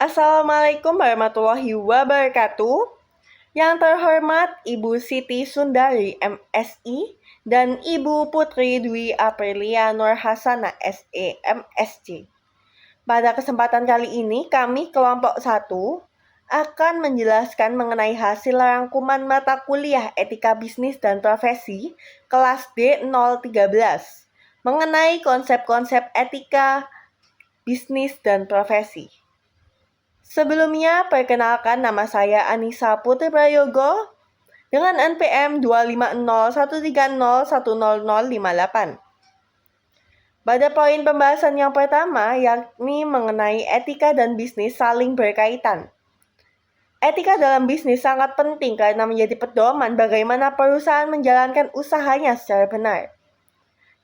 Assalamualaikum warahmatullahi wabarakatuh. Yang terhormat Ibu Siti Sundari MSI dan Ibu Putri Dwi Aprilia Nurhasana SE MSc. Pada kesempatan kali ini kami kelompok 1 akan menjelaskan mengenai hasil rangkuman mata kuliah Etika Bisnis dan Profesi kelas D013 mengenai konsep-konsep etika bisnis dan profesi. Sebelumnya, perkenalkan nama saya Anissa Putri Prayogo dengan NPM 25013010058. Pada poin pembahasan yang pertama, yakni mengenai etika dan bisnis saling berkaitan. Etika dalam bisnis sangat penting karena menjadi pedoman bagaimana perusahaan menjalankan usahanya secara benar.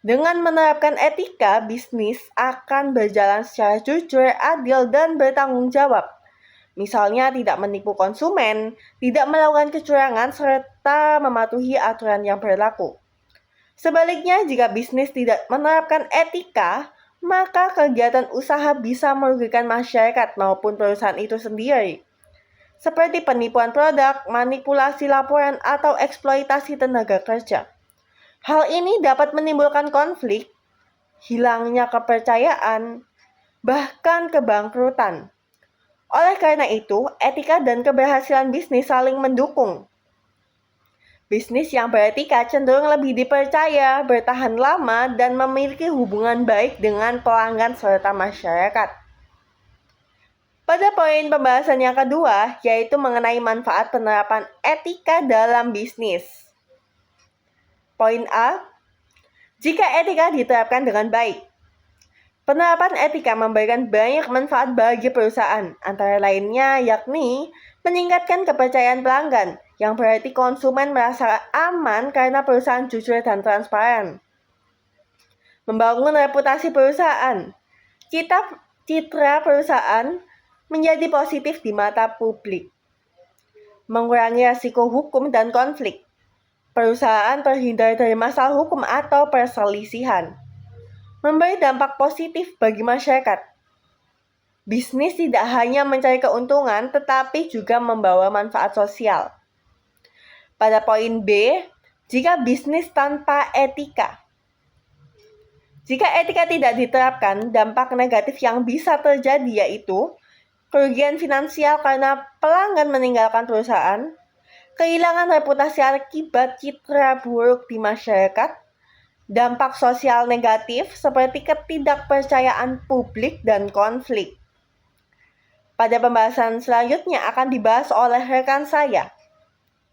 Dengan menerapkan etika, bisnis akan berjalan secara jujur, adil, dan bertanggung jawab. Misalnya tidak menipu konsumen, tidak melakukan kecurangan, serta mematuhi aturan yang berlaku. Sebaliknya, jika bisnis tidak menerapkan etika, maka kegiatan usaha bisa merugikan masyarakat maupun perusahaan itu sendiri. Seperti penipuan produk, manipulasi laporan, atau eksploitasi tenaga kerja. Hal ini dapat menimbulkan konflik, hilangnya kepercayaan, bahkan kebangkrutan. Oleh karena itu, etika dan keberhasilan bisnis saling mendukung. Bisnis yang beretika cenderung lebih dipercaya, bertahan lama, dan memiliki hubungan baik dengan pelanggan serta masyarakat. Pada poin pembahasan yang kedua, yaitu mengenai manfaat penerapan etika dalam bisnis. Poin A, jika etika diterapkan dengan baik. Penerapan etika memberikan banyak manfaat bagi perusahaan, antara lainnya yakni meningkatkan kepercayaan pelanggan, yang berarti konsumen merasa aman karena perusahaan jujur dan transparan. Membangun reputasi perusahaan. Citra perusahaan menjadi positif di mata publik. Mengurangi risiko hukum dan konflik. Perusahaan terhindar dari masalah hukum atau perselisihan. Memberi dampak positif bagi masyarakat. Bisnis tidak hanya mencari keuntungan, tetapi juga membawa manfaat sosial. Pada poin B, jika bisnis tanpa etika. Jika etika tidak diterapkan, dampak negatif yang bisa terjadi yaitu kerugian finansial karena pelanggan meninggalkan perusahaan, kehilangan reputasi akibat citra buruk di masyarakat, dampak sosial negatif seperti ketidakpercayaan publik dan konflik. Pada pembahasan selanjutnya akan dibahas oleh rekan saya.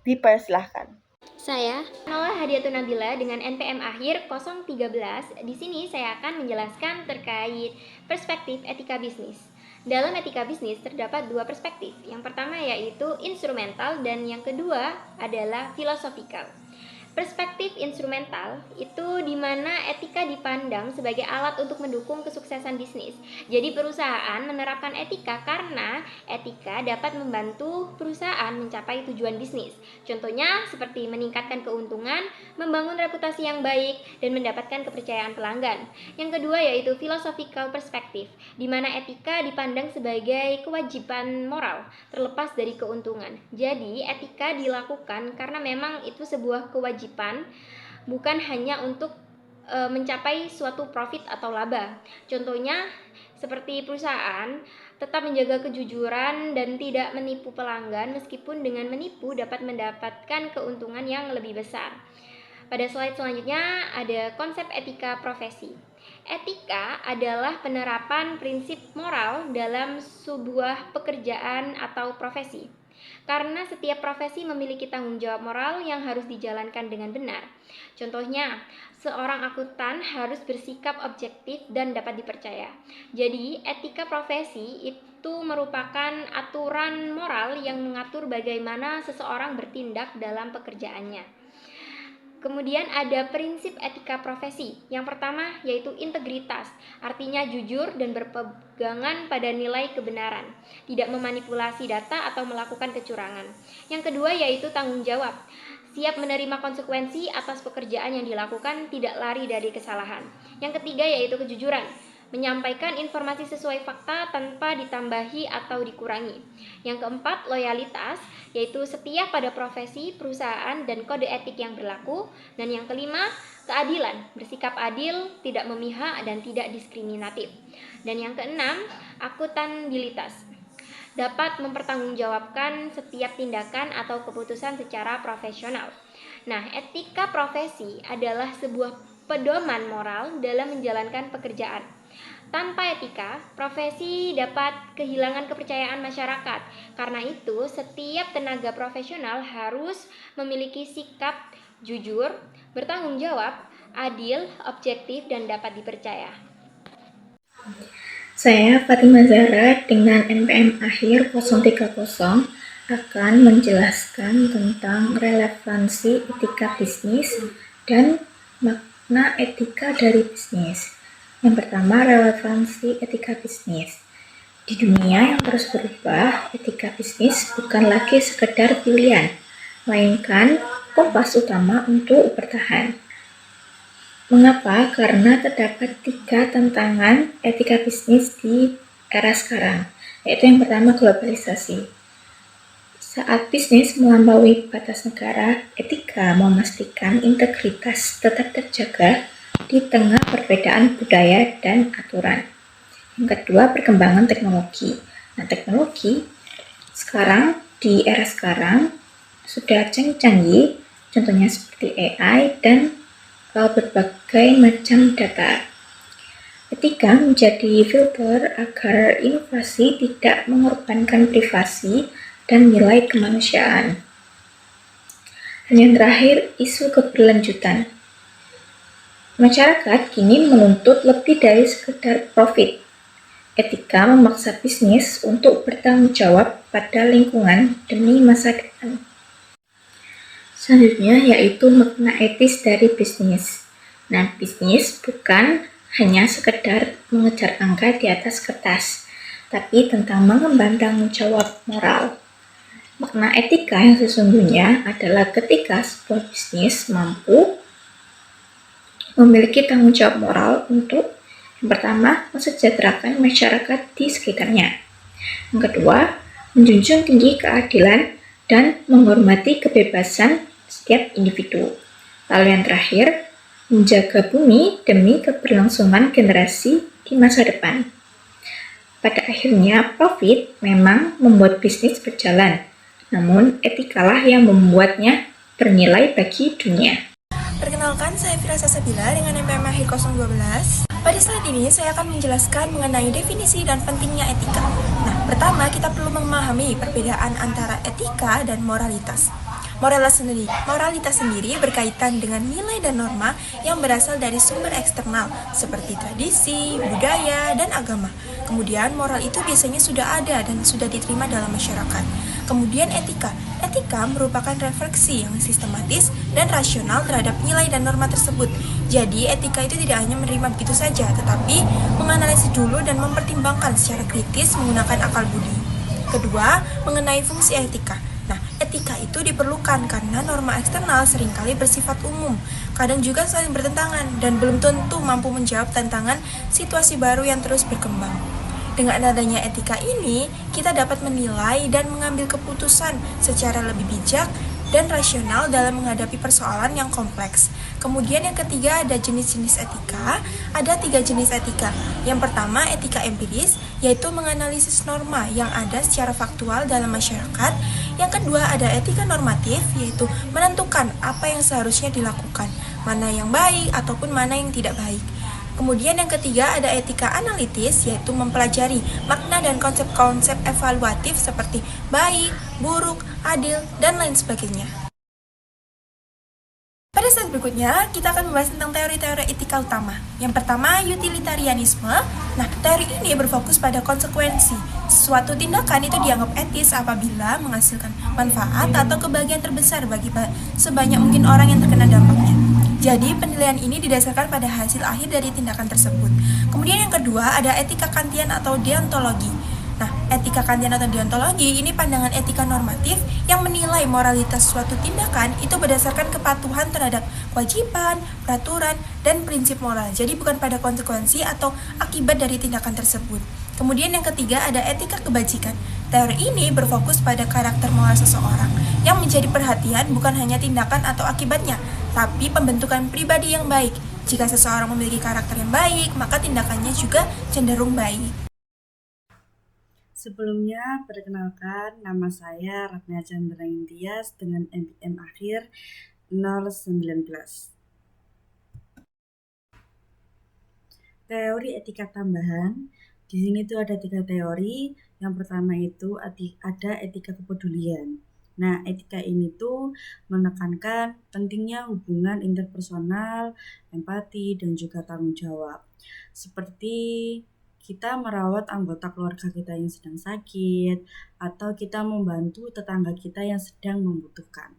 Dipersilahkan. Saya Nola Hadiatun Nabila dengan NPM akhir 013. Di sini saya akan menjelaskan terkait perspektif etika bisnis. Dalam etika bisnis terdapat dua perspektif. Yang pertama yaitu instrumental dan yang kedua adalah filosofikal. Perspektif instrumental itu di mana etika dipandang sebagai alat untuk mendukung kesuksesan bisnis. Jadi perusahaan menerapkan etika karena etika dapat membantu perusahaan mencapai tujuan bisnis. Contohnya seperti meningkatkan keuntungan, membangun reputasi yang baik, dan mendapatkan kepercayaan pelanggan. Yang kedua yaitu philosophical perspective, di mana etika dipandang sebagai kewajiban moral terlepas dari keuntungan. Jadi etika dilakukan karena memang itu sebuah kewajiban, bukan hanya untuk mencapai suatu profit atau laba. Contohnya seperti perusahaan tetap menjaga kejujuran dan tidak menipu pelanggan, meskipun dengan menipu dapat mendapatkan keuntungan yang lebih besar. Pada slide selanjutnya ada konsep etika profesi. Etika adalah penerapan prinsip moral dalam sebuah pekerjaan atau profesi. Karena setiap profesi memiliki tanggung jawab moral yang harus dijalankan dengan benar. Contohnya, seorang akuntan harus bersikap objektif dan dapat dipercaya. Jadi, etika profesi itu merupakan aturan moral yang mengatur bagaimana seseorang bertindak dalam pekerjaannya. Kemudian ada prinsip etika profesi. Yang pertama yaitu integritas, artinya jujur dan berpegangan pada nilai kebenaran, tidak memanipulasi data atau melakukan kecurangan. Yang kedua yaitu tanggung jawab, siap menerima konsekuensi atas pekerjaan yang dilakukan, tidak lari dari kesalahan. Yang ketiga yaitu kejujuran, menyampaikan informasi sesuai fakta tanpa ditambahi atau dikurangi. Yang keempat, loyalitas, yaitu setia pada profesi, perusahaan, dan kode etik yang berlaku. Dan yang kelima, keadilan, bersikap adil, tidak memihak, dan tidak diskriminatif. Dan yang keenam, akuntabilitas, dapat mempertanggungjawabkan setiap tindakan atau keputusan secara profesional. Nah, etika profesi adalah sebuah pedoman moral dalam menjalankan pekerjaan. Tanpa etika, profesi dapat kehilangan kepercayaan masyarakat. Karena itu, setiap tenaga profesional harus memiliki sikap jujur, bertanggung jawab, adil, objektif, dan dapat dipercaya. Saya Fatima Zahra dengan NPM akhir 030 akan menjelaskan tentang relevansi etika bisnis dan makna etika dari bisnis. Yang pertama, relevansi etika bisnis. Di dunia yang terus berubah, etika bisnis bukan lagi sekedar pilihan, melainkan kompas utama untuk bertahan. Mengapa? Karena terdapat 3 tantangan etika bisnis di era sekarang, yaitu yang pertama, globalisasi. Saat bisnis melampaui batas negara, etika memastikan integritas tetap terjaga di tengah perbedaan budaya dan aturan. Yang kedua, perkembangan teknologi. Nah, teknologi sekarang, di era sekarang, sudah canggih, contohnya seperti AI dan berbagai macam data. Etika menjadi filter agar inovasi tidak mengorbankan privasi dan nilai kemanusiaan. Dan yang terakhir, isu keberlanjutan. Masyarakat kini menuntut lebih dari sekedar profit. Etika memaksa bisnis untuk bertanggung jawab pada lingkungan demi masa depan. Selanjutnya yaitu makna etis dari bisnis. Nah, bisnis bukan hanya sekedar mengejar angka di atas kertas, tapi tentang mengemban tanggung jawab moral. Makna etika yang sesungguhnya adalah ketika sebuah bisnis mampu memiliki tanggung jawab moral untuk yang pertama, mensejahterakan masyarakat di sekitarnya. Yang kedua, menjunjung tinggi keadilan dan menghormati kebebasan setiap individu. Lalu yang terakhir, menjaga bumi demi keberlangsungan generasi di masa depan. Pada akhirnya, profit memang membuat bisnis berjalan, namun etikalah yang membuatnya bernilai bagi dunia. Perkenalkan, saya Firasa Sabila dengan NPM akhir 012. Pada saat ini, saya akan menjelaskan mengenai definisi dan pentingnya etika. Nah, pertama kita perlu memahami perbedaan antara etika dan moralitas. Moralitas sendiri berkaitan dengan nilai dan norma yang berasal dari sumber eksternal seperti tradisi, budaya, dan agama. Kemudian moral itu biasanya sudah ada dan sudah diterima dalam masyarakat. Kemudian etika merupakan refleksi yang sistematis dan rasional terhadap nilai dan norma tersebut. Jadi etika itu tidak hanya menerima begitu saja, tetapi menganalisis dulu dan mempertimbangkan secara kritis menggunakan akal budi. Kedua, mengenai fungsi etika. Nah, etika itu diperlukan karena norma eksternal seringkali bersifat umum, kadang juga saling bertentangan dan belum tentu mampu menjawab tantangan situasi baru yang terus berkembang. Dengan adanya etika ini, kita dapat menilai dan mengambil keputusan secara lebih bijak dan rasional dalam menghadapi persoalan yang kompleks. Kemudian yang ketiga ada jenis-jenis etika. Ada 3 jenis etika. Yang pertama etika empiris, yaitu menganalisis norma yang ada secara faktual dalam masyarakat. Yang kedua ada etika normatif, yaitu menentukan apa yang seharusnya dilakukan, mana yang baik ataupun mana yang tidak baik. Kemudian yang ketiga ada etika analitis, yaitu mempelajari makna dan konsep-konsep evaluatif seperti baik, buruk, adil, dan lain sebagainya. Pada slide berikutnya, kita akan membahas tentang teori-teori etika utama. Yang pertama, utilitarianisme. Nah, teori ini berfokus pada konsekuensi. Suatu tindakan itu dianggap etis apabila menghasilkan manfaat atau kebahagiaan terbesar bagi sebanyak mungkin orang yang terkena dampaknya. Jadi, penilaian ini didasarkan pada hasil akhir dari tindakan tersebut. Kemudian yang kedua, ada etika Kantian atau deontologi. Nah, etika kantian atau deontologi ini pandangan etika normatif yang menilai moralitas suatu tindakan itu berdasarkan kepatuhan terhadap kewajiban, peraturan, dan prinsip moral. Jadi bukan pada konsekuensi atau akibat dari tindakan tersebut. Kemudian yang ketiga ada etika kebajikan. Teori ini berfokus pada karakter moral seseorang yang menjadi perhatian bukan hanya tindakan atau akibatnya, tapi pembentukan pribadi yang baik. Jika seseorang memiliki karakter yang baik, maka tindakannya juga cenderung baik. Sebelumnya, perkenalkan nama saya Ratna Chandra Indias dengan NPM akhir 019. Teori etika tambahan. Di sini tuh ada 3 teori. Yang pertama itu ada etika kepedulian. Nah, etika ini tuh menekankan pentingnya hubungan interpersonal, empati, dan juga tanggung jawab. Seperti kita merawat anggota keluarga kita yang sedang sakit, atau kita membantu tetangga kita yang sedang membutuhkan.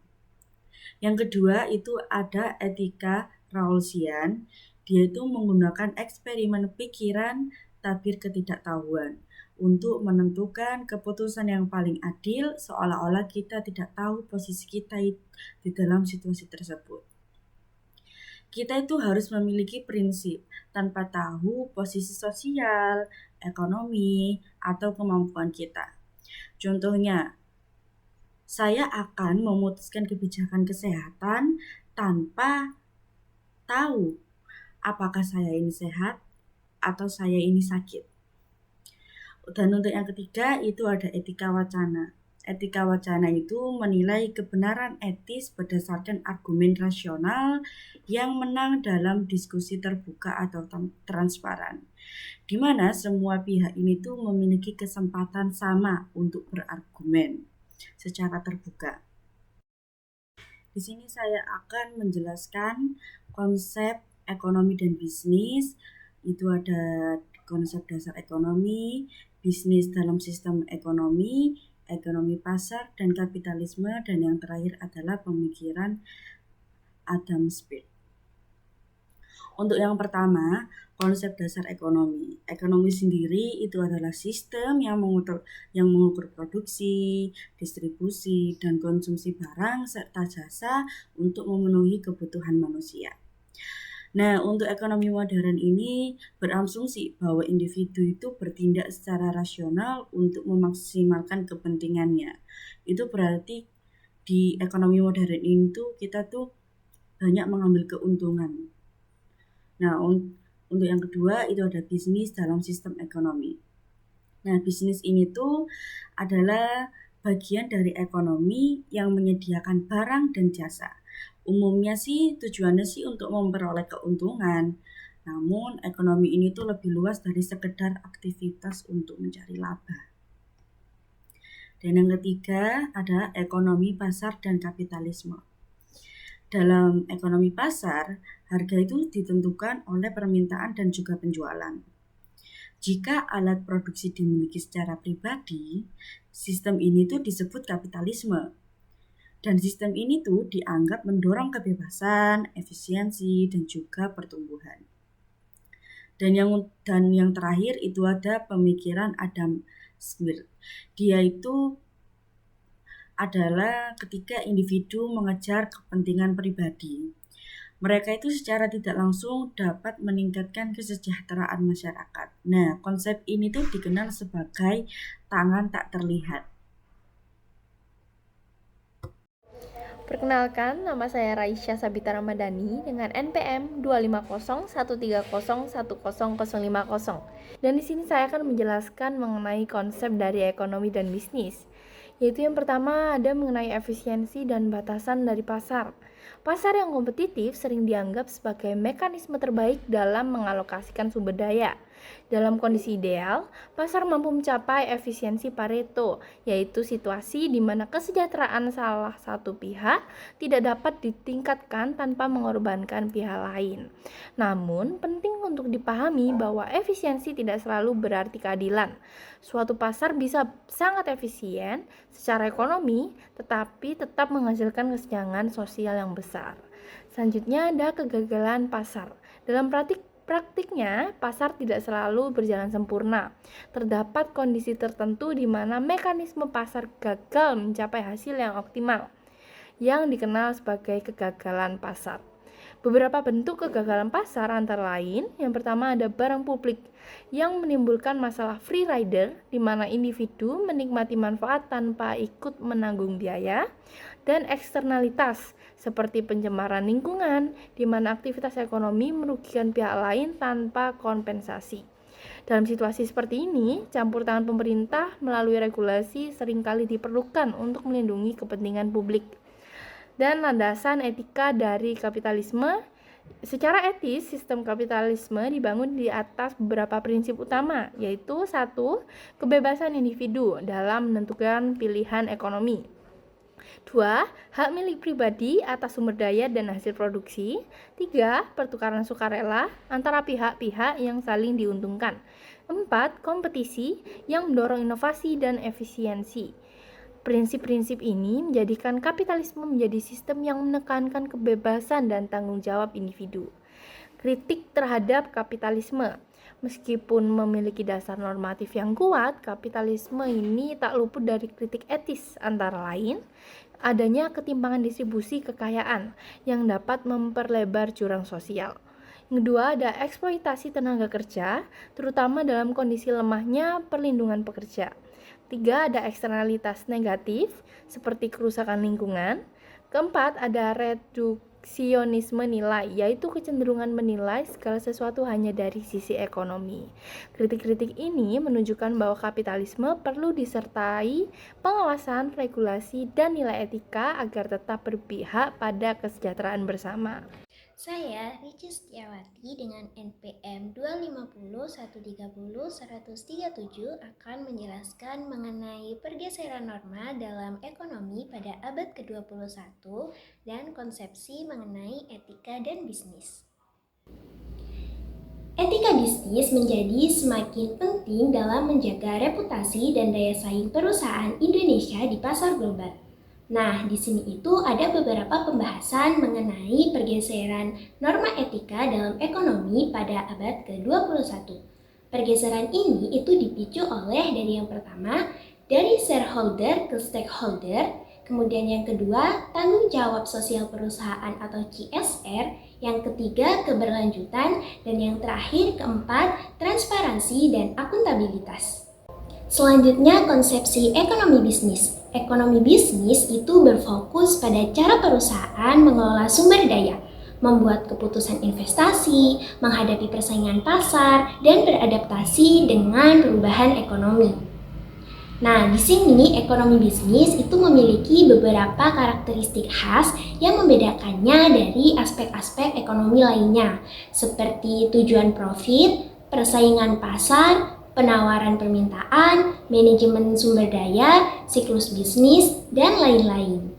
Yang kedua itu ada etika Rawlsian. Dia itu menggunakan eksperimen pikiran tabir ketidaktahuan untuk menentukan keputusan yang paling adil, seolah-olah kita tidak tahu posisi kita di dalam situasi tersebut. Kita itu harus memiliki prinsip tanpa tahu posisi sosial, ekonomi, atau kemampuan kita. Contohnya, saya akan memutuskan kebijakan kesehatan tanpa tahu apakah saya ini sehat atau saya ini sakit. Dan untuk yang ketiga itu ada etika wacana. Etika wacana itu menilai kebenaran etis berdasarkan argumen rasional yang menang dalam diskusi terbuka atau transparan, di mana semua pihak ini tuh memiliki kesempatan sama untuk berargumen secara terbuka. Di sini saya akan menjelaskan konsep ekonomi dan bisnis. Itu ada konsep dasar ekonomi, bisnis dalam sistem ekonomi, ekonomi pasar, dan kapitalisme, dan yang terakhir adalah pemikiran Adam Smith. Untuk yang pertama, konsep dasar ekonomi. Ekonomi sendiri itu adalah sistem yang mengukur produksi, distribusi, dan konsumsi barang serta jasa untuk memenuhi kebutuhan manusia. Nah, untuk ekonomi modern ini berasumsi bahwa individu itu bertindak secara rasional untuk memaksimalkan kepentingannya. Itu berarti di ekonomi modern ini tuh kita tuh banyak mengambil keuntungan. Nah, untuk yang kedua itu ada bisnis dalam sistem ekonomi. Nah, bisnis ini tuh adalah bagian dari ekonomi yang menyediakan barang dan jasa. Umumnya sih tujuannya sih untuk memperoleh keuntungan. Namun ekonomi ini tuh lebih luas dari sekedar aktivitas untuk mencari laba. Dan yang ketiga ada ekonomi pasar dan kapitalisme. Dalam ekonomi pasar, harga itu ditentukan oleh permintaan dan juga penjualan. Jika alat produksi dimiliki secara pribadi, sistem ini tuh disebut kapitalisme. Dan sistem ini tuh dianggap mendorong kebebasan, efisiensi, dan juga pertumbuhan. Dan yang terakhir itu ada pemikiran Adam Smith. Dia itu adalah ketika individu mengejar kepentingan pribadi. Mereka itu secara tidak langsung dapat meningkatkan kesejahteraan masyarakat. Nah, konsep ini tuh dikenal sebagai tangan tak terlihat. Perkenalkan, nama saya Raisya Sabita Ramadhani dengan NPM 25013010050. Dan di sini saya akan menjelaskan mengenai konsep dari ekonomi dan bisnis. Yaitu yang pertama ada mengenai efisiensi dan batasan dari pasar. Pasar yang kompetitif sering dianggap sebagai mekanisme terbaik dalam mengalokasikan sumber daya. Dalam kondisi ideal, pasar mampu mencapai efisiensi Pareto, yaitu situasi di mana kesejahteraan salah satu pihak tidak dapat ditingkatkan tanpa mengorbankan pihak lain. Namun, penting untuk dipahami bahwa efisiensi tidak selalu berarti keadilan. Suatu pasar bisa sangat efisien secara ekonomi, tetapi tetap menghasilkan kesenjangan sosial yang besar. Selanjutnya ada kegagalan pasar. Dalam Praktiknya, pasar tidak selalu berjalan sempurna. Terdapat kondisi tertentu di mana mekanisme pasar gagal mencapai hasil yang optimal, yang dikenal sebagai kegagalan pasar. Beberapa bentuk kegagalan pasar antara lain, yang pertama ada barang publik yang menimbulkan masalah free rider, di mana individu menikmati manfaat tanpa ikut menanggung biaya, dan eksternalitas seperti pencemaran lingkungan, di mana aktivitas ekonomi merugikan pihak lain tanpa kompensasi. Dalam situasi seperti ini, campur tangan pemerintah melalui regulasi seringkali diperlukan untuk melindungi kepentingan publik. Dan landasan etika dari kapitalisme. Secara etis, sistem kapitalisme dibangun di atas beberapa prinsip utama, yaitu 1. Kebebasan individu dalam menentukan pilihan ekonomi. 2. Hak milik pribadi atas sumber daya dan hasil produksi. 3. Pertukaran sukarela antara pihak-pihak yang saling diuntungkan. 4. Kompetisi yang mendorong inovasi dan efisiensi. Prinsip-prinsip ini menjadikan kapitalisme menjadi sistem yang menekankan kebebasan dan tanggung jawab individu. Kritik terhadap kapitalisme. Meskipun memiliki dasar normatif yang kuat, kapitalisme ini tak luput dari kritik etis, antara lain adanya ketimpangan distribusi kekayaan yang dapat memperlebar jurang sosial. Yang kedua, ada eksploitasi tenaga kerja, terutama dalam kondisi lemahnya perlindungan pekerja. 3. Ada eksternalitas negatif seperti kerusakan lingkungan. 4. Ada reduksionisme nilai, yaitu kecenderungan menilai segala sesuatu hanya dari sisi ekonomi. Kritik-kritik ini menunjukkan bahwa kapitalisme perlu disertai pengawasan, regulasi, dan nilai etika agar tetap berpihak pada kesejahteraan bersama. Saya Rici Setiawati dengan NPM 250-130-137 akan menjelaskan mengenai pergeseran norma dalam ekonomi pada abad ke-21 dan konsepsi mengenai etika dan bisnis. Etika bisnis menjadi semakin penting dalam menjaga reputasi dan daya saing perusahaan Indonesia di pasar global. Nah, di sini itu ada beberapa pembahasan mengenai pergeseran norma etika dalam ekonomi pada abad ke-21. Pergeseran ini itu dipicu oleh dari yang pertama, dari shareholder ke stakeholder, kemudian yang kedua, tanggung jawab sosial perusahaan atau CSR, yang ketiga, keberlanjutan, dan yang terakhir, keempat, transparansi dan akuntabilitas. Selanjutnya, konsepsi ekonomi bisnis. Ekonomi bisnis itu berfokus pada cara perusahaan mengelola sumber daya, membuat keputusan investasi, menghadapi persaingan pasar, dan beradaptasi dengan perubahan ekonomi. Nah, di sini ekonomi bisnis itu memiliki beberapa karakteristik khas yang membedakannya dari aspek-aspek ekonomi lainnya, seperti tujuan profit, persaingan pasar, penawaran permintaan, manajemen sumber daya, siklus bisnis, dan lain-lain.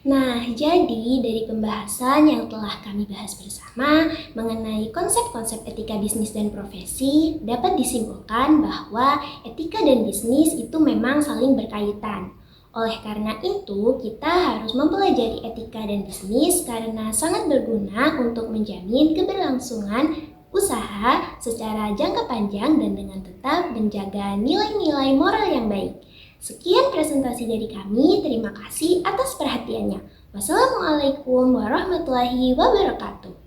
Nah, jadi dari pembahasan yang telah kami bahas bersama mengenai konsep-konsep etika bisnis dan profesi, dapat disimpulkan bahwa etika dan bisnis itu memang saling berkaitan. Oleh karena itu, kita harus mempelajari etika dan bisnis karena sangat berguna untuk menjamin keberlangsungan usaha secara jangka panjang dan dengan tetap menjaga nilai-nilai moral yang baik. Sekian presentasi dari kami, terima kasih atas perhatiannya. Wassalamualaikum warahmatullahi wabarakatuh.